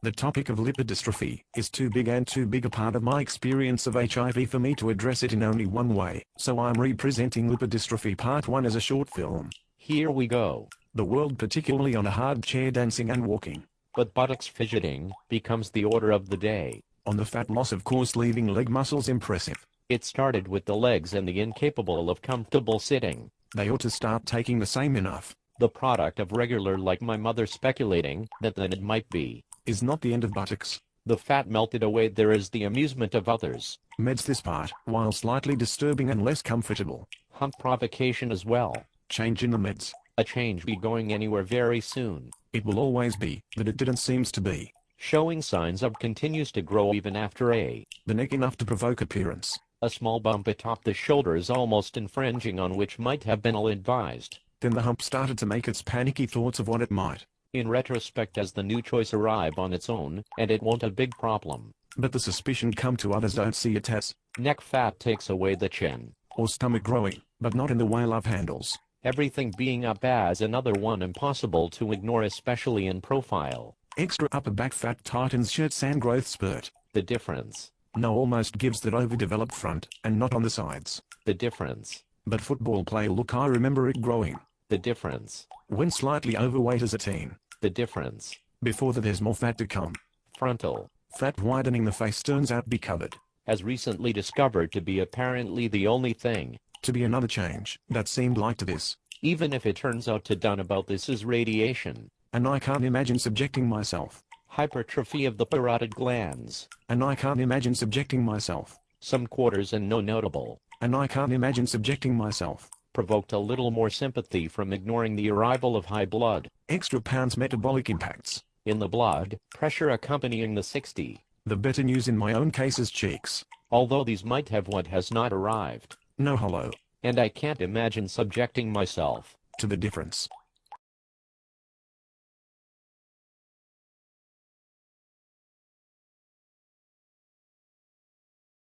The topic of lipodystrophy is too big a part of my experience of HIV for me to address it in only one way, so I'm representing lipodystrophy part 1 as a short film. Here we go. The world, particularly on a hard chair dancing and walking. But buttocks fidgeting becomes the order of the day. On the fat loss, of course, leaving leg muscles impressive. It started with the legs and the incapable of comfortable sitting. They ought to start taking the same enough. The product of regular, like my mother speculating that then it might be. Is not the end of buttocks. The fat melted away, there is the amusement of others. Meds this part, while slightly disturbing and less comfortable. Hump provocation as well. Change in the meds. A change be going anywhere very soon. It will always be, that it didn't seems to be. Showing signs of continues to grow even after the neck enough to provoke appearance. A small bump atop the shoulders almost infringing on which might have been ill-advised. Then the hump started to make its panicky thoughts of what it might. In retrospect, as the new choice arrive on its own, and it won't a big problem. But the suspicion come to others don't see it as. Neck fat takes away the chin. Or stomach growing, but not in the way love handles. Everything being up as another one impossible to ignore, especially in profile. Extra upper back fat tightens shirts and growth spurt. The difference. No, almost gives that overdeveloped front, and not on the sides. The difference. But football play look, I remember it growing. The difference. When slightly overweight as a teen. The difference. Before that there's more fat to come. Frontal. Fat widening the face turns out be covered. Has recently discovered to be apparently the only thing. To be another change, that seemed like to this. Even if it turns out to done about this is radiation. And I can't imagine subjecting myself. Hypertrophy of the parotid glands. And I can't imagine subjecting myself. Some quarters and no notable. And I can't imagine subjecting myself. Provoked a little more sympathy from ignoring the arrival of high blood. Extra pounds metabolic impacts. In the blood, pressure accompanying the 60. The better news in my own case is cheeks. Although these might have what has not arrived. No hollow. And I can't imagine subjecting myself. To the difference.